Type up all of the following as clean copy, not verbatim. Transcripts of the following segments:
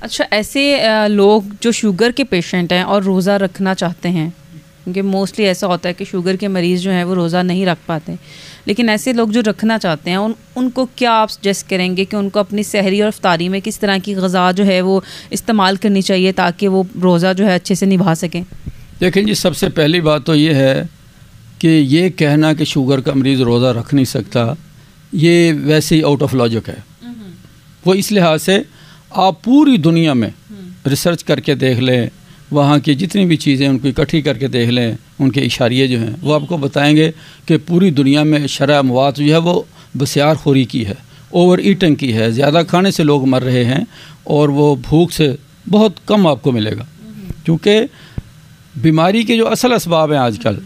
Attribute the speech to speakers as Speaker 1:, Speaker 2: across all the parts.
Speaker 1: اچھا، ایسے لوگ جو شوگر کے پیشنٹ ہیں اور روزہ رکھنا چاہتے ہیں، کیونکہ موسٹلی ایسا ہوتا ہے کہ شوگر کے مریض جو ہیں وہ روزہ نہیں رکھ پاتے، لیکن ایسے لوگ جو رکھنا چاہتے ہیں ان کو کیا آپ سجیسٹ کریں گے کہ ان کو اپنی سحری اور افطاری میں کس طرح کی غذا جو ہے وہ استعمال کرنی چاہیے تاکہ وہ روزہ جو ہے اچھے سے نبھا سکیں؟
Speaker 2: دیکھیں جی، سب سے پہلی بات تو یہ ہے کہ یہ کہنا کہ شوگر کا مریض روزہ رکھ نہیں سکتا، یہ ویسے ہی آؤٹ آف لاجک ہے۔ وہ اس لحاظ سے آپ پوری دنیا میں ریسرچ کر کے دیکھ لیں، وہاں کی جتنی بھی چیزیں ان کو اکٹھی کر کے دیکھ لیں، ان کے اشاریے جو ہیں وہ آپ کو بتائیں گے کہ پوری دنیا میں شرح اموات جو ہے وہ بسیار خوری کی ہے، اوور ایٹنگ کی ہے، زیادہ کھانے سے لوگ مر رہے ہیں، اور وہ بھوک سے بہت کم آپ کو ملے گا، کیونکہ بیماری کے جو اصل اسباب ہیں آج کل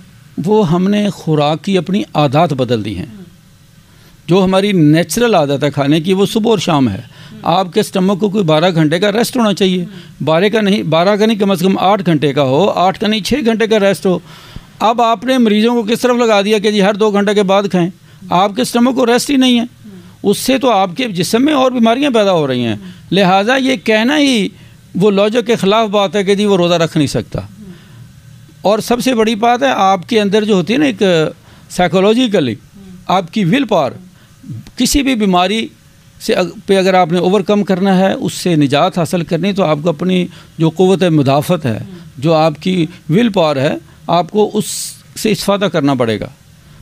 Speaker 2: وہ ہم نے خوراک کی اپنی عادات بدل دی ہیں۔ جو ہماری نیچرل عادت ہے کھانے کی وہ صبح اور شام ہے۔ آپ کے اسٹمک کو کوئی 12 گھنٹے کا ریسٹ ہونا چاہیے، 12 کا نہیں کم از کم 8 گھنٹے کا ہو، 8 کا نہیں 6 گھنٹے کا ریسٹ ہو۔ اب آپ نے مریضوں کو کس طرف لگا دیا کہ جی ہر 2 گھنٹے کے بعد کھائیں، آپ کے اسٹمک کو ریسٹ ہی نہیں ہے، اس سے تو آپ کے جسم میں اور بیماریاں پیدا ہو رہی ہیں۔ لہٰذا یہ کہنا ہی وہ لاجک کے خلاف بات ہے کہ جی وہ روزہ رکھ نہیں سکتا۔ اور سب سے بڑی بات ہے آپ کے اندر جو ہوتی ہے نا ایک سائیکولوجیکلی آپ کی ول پاور، کسی بھی بیماری سے پہ اگر آپ نے اوور کم کرنا ہے، اس سے نجات حاصل کرنی، تو آپ کو اپنی جو قوت مدافعت ہے، جو آپ کی ول پاور ہے، آپ کو اس سے استفادہ کرنا پڑے گا۔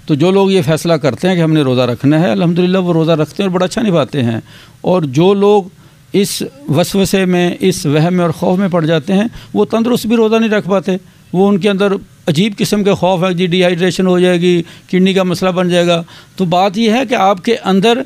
Speaker 2: تو جو لوگ یہ فیصلہ کرتے ہیں کہ ہم نے روزہ رکھنا ہے، الحمدللہ وہ روزہ رکھتے ہیں اور بڑا اچھا نبھاتے ہیں۔ اور جو لوگ اس وسوسے میں، اس وہم میں اور خوف میں پڑ جاتے ہیں، وہ تندرست بھی روزہ نہیں رکھ پاتے، وہ ان کے اندر عجیب قسم کے خوف ہے، جی ڈی ہائیڈریشن ہو جائے گی، کڈنی کا مسئلہ بن جائے گا۔ تو بات یہ ہے کہ آپ کے اندر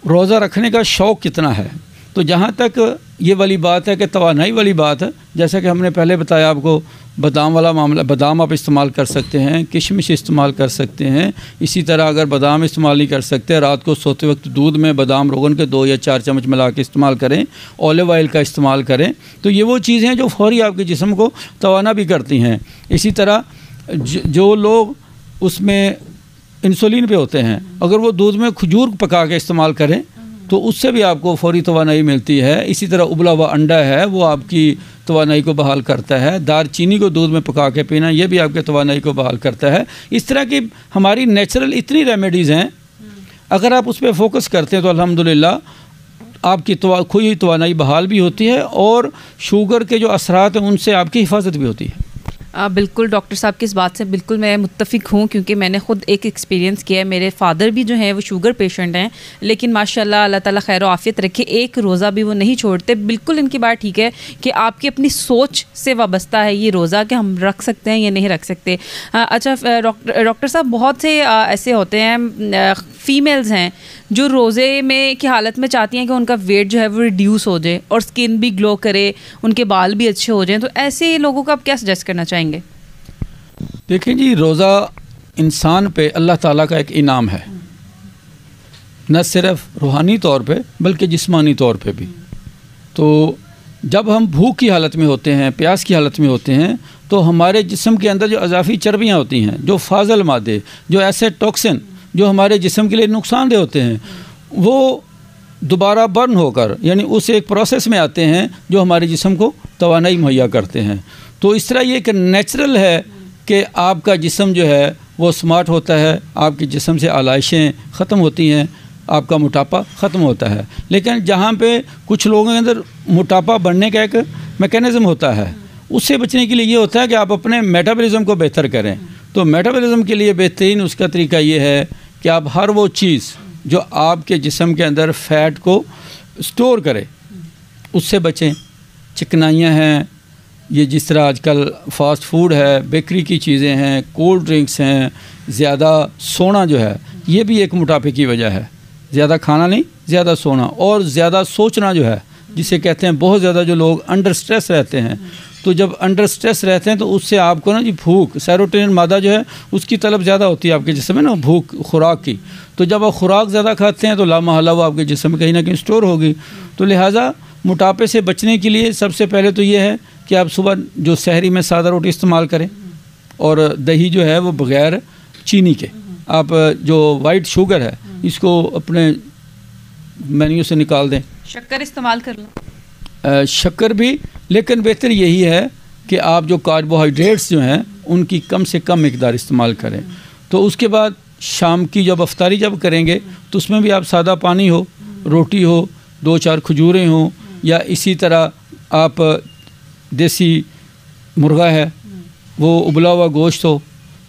Speaker 2: روزہ رکھنے کا شوق کتنا ہے۔ تو جہاں تک یہ والی بات ہے کہ توانائی والی بات ہے، جیسا کہ ہم نے پہلے بتایا آپ کو، بادام والا معاملہ، بادام آپ استعمال کر سکتے ہیں، کشمش استعمال کر سکتے ہیں۔ اسی طرح اگر بادام استعمال نہیں کر سکتے، رات کو سوتے وقت دودھ میں بادام روغن کے 2 یا 4 چمچ ملا کے استعمال کریں، اولیو آئل کا استعمال کریں۔ تو یہ وہ چیزیں ہیں جو فوری آپ کے جسم کو توانا بھی کرتی ہیں۔ اسی طرح جو لوگ اس میں انسولین پہ ہوتے ہیں، اگر وہ دودھ میں کھجور پکا کے استعمال کریں تو اس سے بھی آپ کو فوری توانائی ملتی ہے۔ اسی طرح ابلا ہوا انڈا ہے، وہ آپ کی توانائی کو بحال کرتا ہے۔ دار چینی کو دودھ میں پکا کے پینا، یہ بھی آپ کے توانائی کو بحال کرتا ہے۔ اس طرح کی ہماری نیچرل اتنی ریمیڈیز ہیں، اگر آپ اس پہ فوکس کرتے ہیں تو الحمدللہ آپ کی کھوئی توانائی بحال بھی ہوتی ہے، اور شوگر کے جو اثرات ہیں ان سے آپ کی حفاظت بھی ہوتی ہے۔
Speaker 1: بالکل ڈاکٹر صاحب کی اس بات سے بالکل میں متفق ہوں، کیونکہ میں نے خود ایک ایکسپیرینس کیا ہے۔ میرے فادر بھی جو ہیں وہ شوگر پیشنٹ ہیں، لیکن ماشاءاللہ اللہ تعالیٰ خیر و عافیت رکھے، ایک روزہ بھی وہ نہیں چھوڑتے۔ بالکل ان کی بات ٹھیک ہے کہ آپ کی اپنی سوچ سے وابستہ ہے یہ روزہ کہ ہم رکھ سکتے ہیں یا نہیں رکھ سکتے۔ اچھا ڈاکٹر صاحب، بہت سے ایسے ہوتے ہیں فیمیلز ہیں جو روزے میں کی حالت میں چاہتی ہیں کہ ان کا ویٹ جو ہے وہ ریڈیوس ہو جائے اور اسکن بھی گلو کرے، ان کے بال بھی اچھے ہو جائیں، تو ایسے لوگوں کو آپ کیا سجیسٹ کرنا چاہیں گے؟
Speaker 2: دیکھیں جی، روزہ انسان پہ اللہ تعالیٰ کا ایک انعام ہے، نہ صرف روحانی طور پہ بلکہ جسمانی طور پہ بھی۔ تو جب ہم بھوک کی حالت میں ہوتے ہیں، پیاس کی حالت میں ہوتے ہیں، تو ہمارے جسم کے اندر جو اضافی چربیاں ہوتی ہیں، جو فاضل مادے، جو ایسے ٹاکسن جو ہمارے جسم کے لیے نقصان دہ ہوتے ہیں، وہ دوبارہ برن ہو کر، یعنی اس ایک پروسیس میں آتے ہیں جو ہمارے جسم کو توانائی مہیا کرتے ہیں۔ تو اس طرح یہ ایک نیچرل ہے کہ آپ کا جسم جو ہے وہ سمارٹ ہوتا ہے، آپ کے جسم سے آلائشیں ختم ہوتی ہیں، آپ کا موٹاپا ختم ہوتا ہے۔ لیکن جہاں پہ کچھ لوگوں کے اندر موٹاپا بڑھنے کا ایک میکینزم ہوتا ہے، اس سے بچنے کے لیے یہ ہوتا ہے کہ آپ اپنے میٹابولزم کو بہتر کریں۔ تو میٹابولزم کے لیے بہترین اس کا طریقہ یہ ہے کہ آپ ہر وہ چیز جو آپ کے جسم کے اندر فیٹ کو سٹور کرے اس سے بچیں۔ چکنائیاں ہیں، یہ جس طرح آج کل فاسٹ فوڈ ہے، بیکری کی چیزیں ہیں، کولڈ ڈرنکس ہیں، زیادہ سونا جو ہے یہ بھی ایک موٹاپے کی وجہ ہے۔ زیادہ کھانا نہیں، زیادہ سونا، اور زیادہ سوچنا جو ہے، جسے کہتے ہیں بہت زیادہ جو لوگ انڈر سٹریس رہتے ہیں، تو جب انڈر سٹریس رہتے ہیں تو اس سے آپ کو نا جی بھوک، سیروٹونن مادہ جو ہے اس کی طلب زیادہ ہوتی ہے آپ کے جسم میں نا، بھوک خوراک کی۔ تو جب آپ خوراک زیادہ کھاتے ہیں تو لامحالہ وہ آپ کے جسم میں کہیں نہ کہیں سٹور ہوگی۔ تو لہٰذا موٹاپے سے بچنے کے لیے سب سے پہلے تو یہ ہے کہ آپ صبح جو سحری میں سادہ روٹی استعمال کریں، اور دہی جو ہے وہ بغیر چینی کے، آپ جو وائٹ شوگر ہے اس کو اپنے مینیو سے نکال دیں۔
Speaker 1: شکر استعمال کر لیں،
Speaker 2: شکر بھی، لیکن بہتر یہی ہے کہ آپ جو کاربوہائیڈریٹس جو ہیں ان کی کم سے کم مقدار استعمال کریں. تو اس کے بعد شام کی جب افطاری جب کریں گے تو اس میں بھی آپ سادہ پانی ہو، روٹی ہو، 2-4 کھجوریں ہوں، یا اسی طرح آپ دیسی مرغا ہے وہ ابلا ہوا گوشت ہو،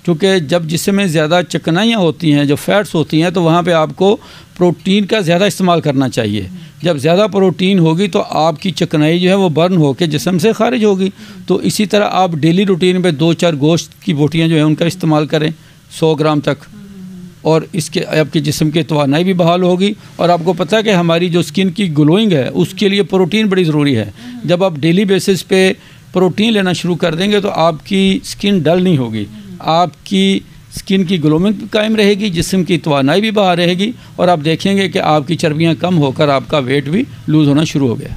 Speaker 2: کیونکہ جب جسم میں زیادہ چکنائیاں ہوتی ہیں، جو فیٹس ہوتی ہیں، تو وہاں پہ آپ کو پروٹین کا زیادہ استعمال کرنا چاہیے. جب زیادہ پروٹین ہوگی تو آپ کی چکنائی جو ہے وہ برن ہو کے جسم سے خارج ہوگی. تو اسی طرح آپ ڈیلی روٹین میں 2-4 گوشت کی بوٹیاں جو ہیں ان کا استعمال کریں 100 گرام تک، اور اس کے آپ کے جسم کی توانائی بھی بحال ہوگی. اور آپ کو پتہ ہے کہ ہماری جو اسکن کی گلوئنگ ہے اس کے لیے پروٹین بڑی ضروری ہے. جب آپ ڈیلی بیسس پہ پروٹین لینا شروع کر دیں گے تو آپ کی اسکن ڈل نہیں ہوگی، آپ کی اسکن کی گلوئنگ بھی قائم رہے گی، جسم کی توانائی بھی باہر رہے گی، اور آپ دیکھیں گے کہ آپ کی چربیاں کم ہو کر آپ کا ویٹ بھی لوز ہونا شروع ہو گیا.